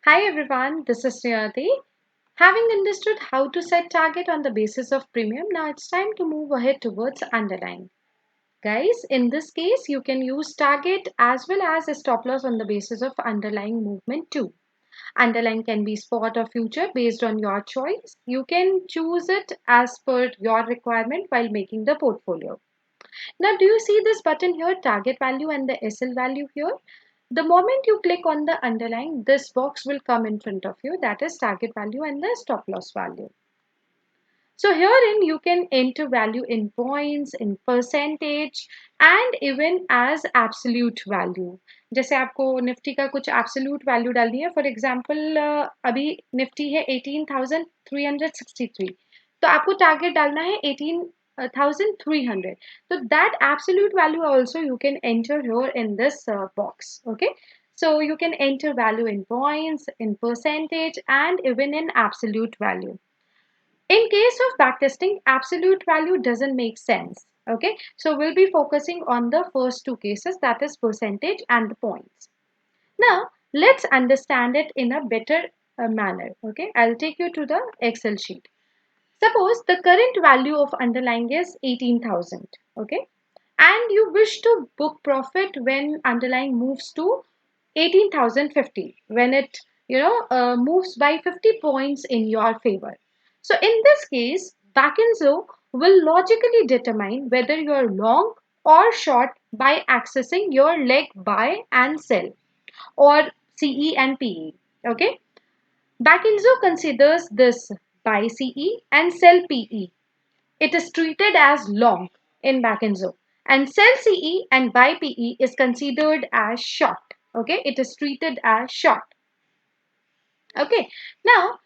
Hi everyone, this is Sriyati. Having understood how to set target on the basis of premium, now it's time to move ahead towards underlying. Guys, in this case, you can use target as well as a stop loss on the basis of underlying movement too. Underlying can be spot or future based on your choice. You can choose it as per your requirement while making the portfolio. Now, do you see this button here, target value and the SL value here? The moment you click on the underlying, this box will come in front of you, that is target value and the stop loss value. So herein you can enter value in points, in percentage and even as absolute value. जैसे आपको Nifty का कुछ absolute value डालनी है, for example अभी Nifty है 18,363, तो आपको target डालना है 18,300. So that absolute value also you can enter here in this box. Okay. So you can enter value in points, in percentage and even in absolute value. In case of backtesting, absolute value doesn't make sense. Okay, so we'll be focusing on the first two cases, that is percentage and the points. Now, let's understand it in a better manner. Okay, I'll take you to the Excel sheet. Suppose the current value of underlying is 18,000. Okay, and you wish to book profit when underlying moves to 18,050, when it moves by 50 points in your favor. So in this case, Backinzo will logically determine whether you are long or short by accessing your leg buy and sell, or CE and PE. Okay, Backinzo considers this buy CE and sell PE. It is treated as long in Backinzo, and sell CE and buy PE is considered as short. Okay, it is treated as short. Okay, now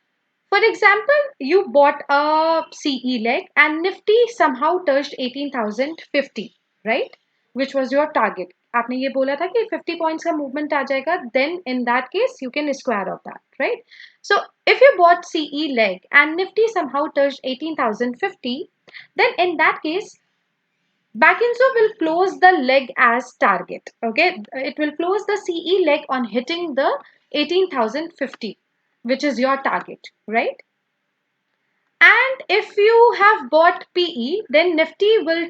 for example, you bought a CE leg and Nifty somehow touched 18,050, right? Which was your target. आपने ये बोला था कि 50 points का movement आ जाएगा, then in that case you can square of that, right? So if you bought CE leg and Nifty somehow touched 18,050, then in that case Backinzo will close the leg as target. Okay, it will close the CE leg on hitting the 18,050, which is your target, right? And if you have bought PE, then Nifty will,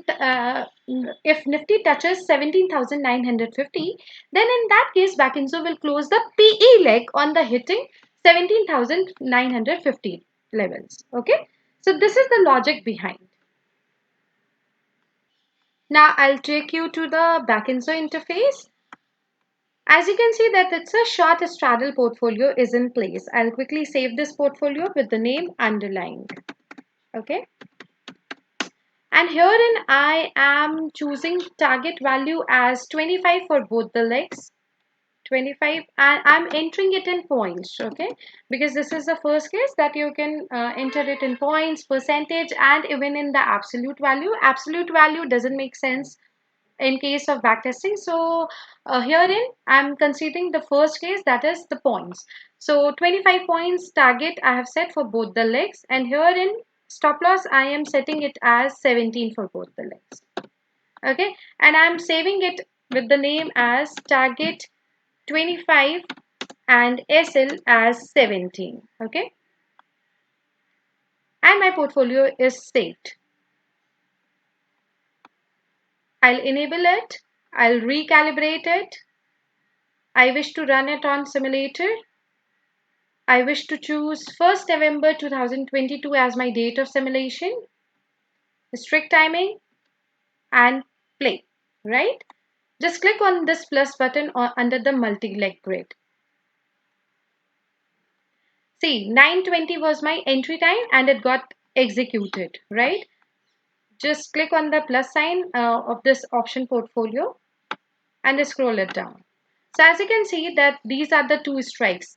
if Nifty touches 17,950, then in that case, Backinzo will close the PE leg on the hitting 17,950 levels. Okay, so this is the logic behind. Now I'll take you to the Backinzo interface. As you can see that it's a short straddle portfolio is in place. I'll quickly save this portfolio with the name underlying. Okay. And herein I am choosing target value as 25 for both the legs. 25, and I'm entering it in points. Okay, because this is the first case that you can enter it in points, percentage and even in the absolute value. Absolute value doesn't make sense in case of backtesting. So herein I'm considering the first case, that is the points. So 25 points target I have set for both the legs, and herein stop loss I am setting it as 17 for both the legs. Okay, and I'm saving it with the name as target 25 and SL as 17. Okay, and my portfolio is saved. I'll enable it, I'll recalibrate it. I wish to run it on simulator. I wish to choose 1st November 2022 as my date of simulation, strict timing and play, right? Just click on this plus button under the multi-leg grid. See, 9:20 was my entry time and it got executed, right? Just click on the plus sign of this option portfolio and scroll it down. So as you can see that these are the two strikes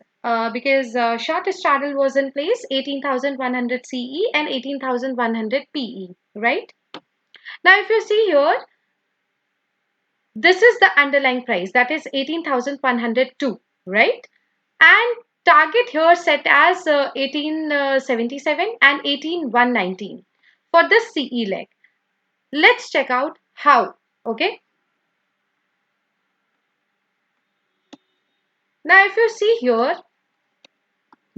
because short straddle was in place, 18,100 CE and 18,100 PE, right? Now if you see here, this is the underlying price, that is 18,102, right? And target here set as 1877 and 18,119 for this CE leg. Let's check out how. Okay. Now if you see here,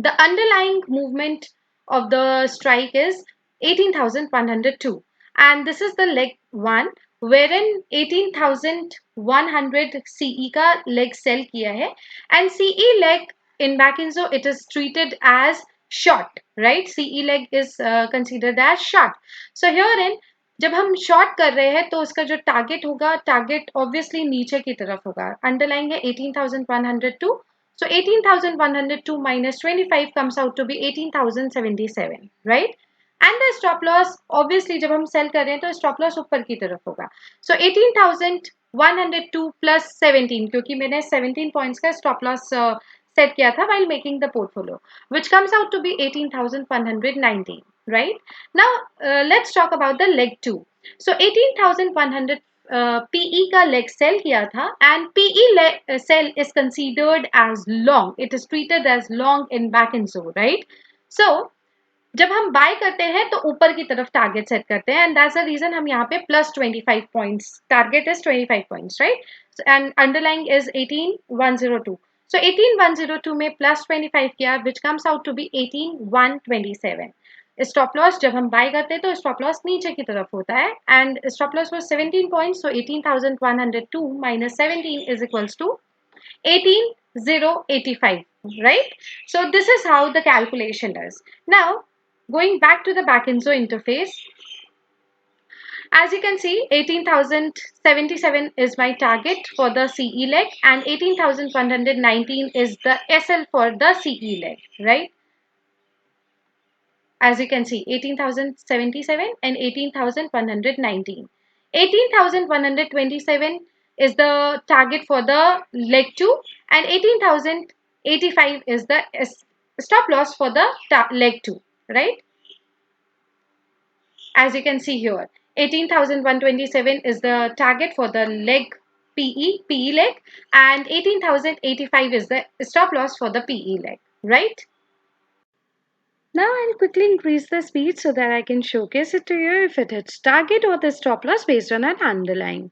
The underlying movement of the strike is 18,102, and this is the leg 1 wherein 18,100 CE का leg sell किया है, and CE leg in Backinzo it is treated as short, right? CE leg is considered as short. So herein जब हम short कर रहे हैं तो उसका जो टारगेट होगा, टारगेट ऑब्वियसली नीचे की तरफ होगा. अंडरलाइन है 18,102. So 18,102 minus 25 comes out to be 18,077, right? And the stop loss, obviously जब हम सेल कर रहे हैं तो stop loss ऊपर की तरफ होगा. So 18,102 plus 17, क्योंकि मैंने 17 points का stop loss सेट किया था while making the portfolio, which comes out to be 18,119, right? Now let's talk about the leg 2. So 18,100 PE का leg sell किया था, and PE sell is considered as long. It is treated as long in Backinzo, right? So जब हम bye करते हैं तो ऊपर की तरफ टारगेट सेट करते हैं, एंड दैट्स द रीजन हम यहाँ पे plus 25 points, target is 25 points, right? And underlying is 18,102. So 18,102 में प्लस 25 किया, which comes out to be 18,127. Stop loss जब हम बाय करते हैं तो स्टॉप लॉस नीचे की तरफ होता है, and stop loss was 17 points. So 18,102 minus 17 is equals to 18,085, right? So this is how the calculation is. Now going back to the Backinzo interface, as you can see 18,077 is my target for the CE leg, and 18,119 is the SL for the CE leg, right? As you can see 18,077 and 18,119. 18,127 is the target for the leg 2, and 18,085 is the stop loss for the leg 2, right? As you can see here, 18,127 is the target for the leg PE leg, and 18,085 is the stop loss for the PE leg, right? Now I'll quickly increase the speed so that I can showcase it to you if it hits target or the stop loss based on an underlying.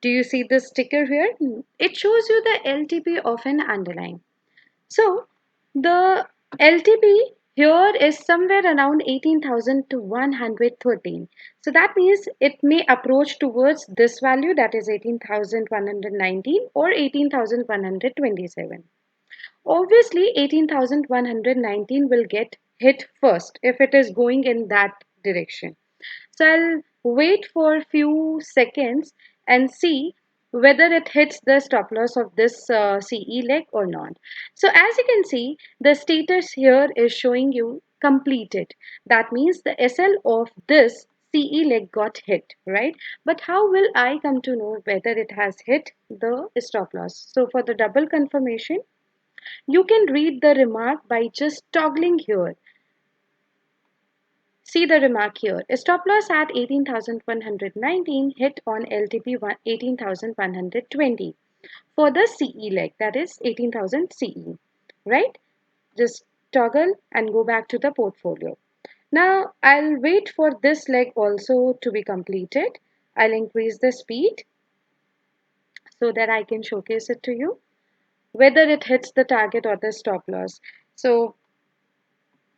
Do you see this sticker here? It shows you the LTP of an underlying. So the LTP here is somewhere around 18,000 to 113. So that means it may approach towards this value, that is 18,119 or 18,127. Obviously 18,119 will get hit first if it is going in that direction. So I'll wait for a few seconds and see whether it hits the stop loss of this CE leg or not. So as you can see, the status here is showing you completed. That means the SL of this CE leg got hit, right? But how will I come to know whether it has hit the stop loss? So for the double confirmation, you can read the remark by just toggling here. See the remark here. A stop loss at 18,119 hit on LTP 18,120 for the CE leg, that is 18,000 CE, right? Just toggle and go back to the portfolio. Now I'll wait for this leg also to be completed. I'll increase the speed so that I can showcase it to you, whether it hits the target or the stop loss. So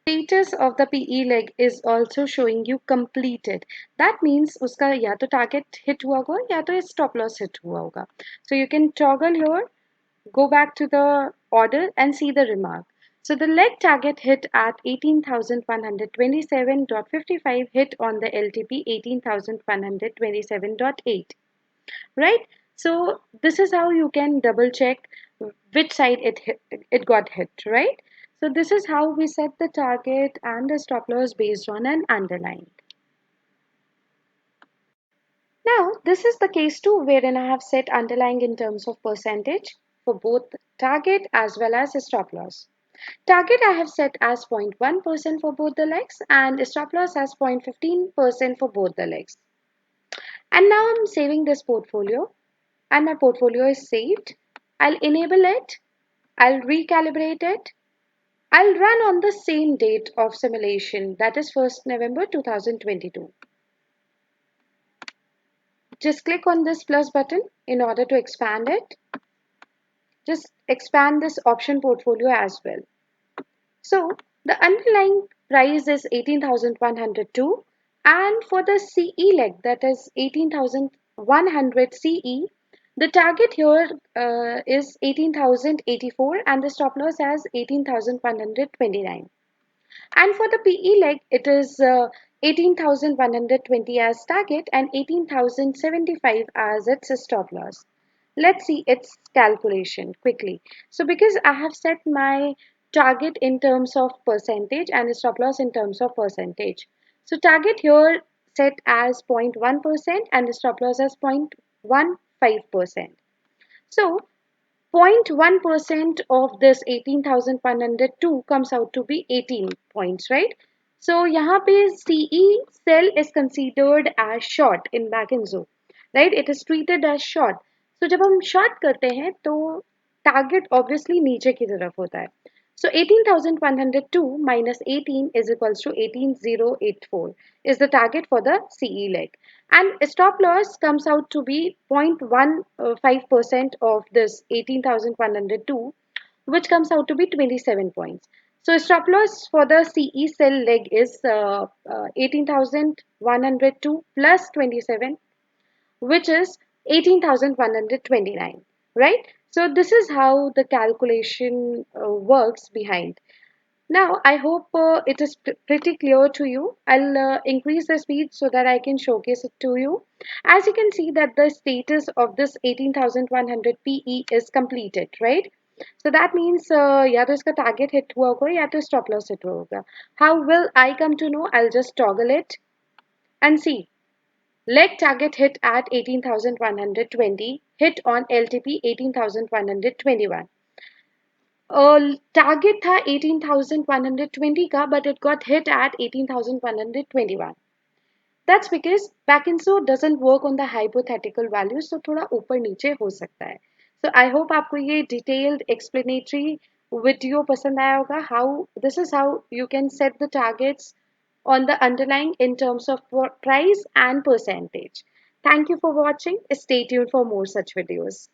status of the PE leg is also showing you completed. That means uska ya to target hit hua hoga ya to stop loss hit hua hoga. So you can toggle here, go back to the order and see the remark. So the leg target hit at 18,127.55 hit on the LTP 18,127.8, right? So this is how you can double check which side it got hit, right? So this is how we set the target and the stop loss based on an underlying. Now this is the case 2 wherein I have set underlying in terms of percentage for both target as well as stop loss. Target I have set as 0.1% for both the legs and stop loss as 0.15% for both the legs. And now I'm saving this portfolio, and my portfolio is saved. I'll enable it, I'll recalibrate it, I'll run on the same date of simulation, that is 1st November 2022. Just click on this plus button in order to expand it. Just expand this option portfolio as well. So the underlying price is 18,102, and for the CE leg, that is 18,100 CE, the target here is 18,084 and the stop loss as 18,129. And for the PE leg, it is 18,120 as target and 18,075 as its stop loss. Let's see its calculation quickly. So because I have set my target in terms of percentage and stop loss in terms of percentage. So target here set as 0.1% and the stop loss as 0.15%. So 0.1% of this 18,102 comes out to be 18 points, right? So यहाँ पे CE sell is considered as short in Backinzo, right? It is treated as short. So जब हम short करते हैं तो target obviously नीचे की तरफ होता है. So 18,102 minus 18 is equals to 18,084 is the target for the CE leg. And stop loss comes out to be 0.15% of this 18,102, which comes out to be 27 points. So stop loss for the CE cell leg is 18,102 plus 27, which is 18,129, right? So this is how the calculation works behind. Now, I hope it is pretty clear to you. I'll increase the speed so that I can showcase it to you. As you can see that the status of this 18,100 PE is completed, right? So that means या तो इसका target hit हुआ होगा या तो stop loss hit हुआ होगा. How will I come to know? I'll just toggle it and see. Leg target hit at 18,120, hit on LTP 18,121. Target था 18,120 का, but it got hit at 18,121. That's because Backinzo doesn't work on the hypothetical values, so थोड़ा ऊपर नीचे हो सकता है. So I hope आपको ये detailed explanatory video पसंद आया होगा. This is how you can set the targets on the underlying in terms of price and percentage. Thank you for watching. Stay tuned for more such videos.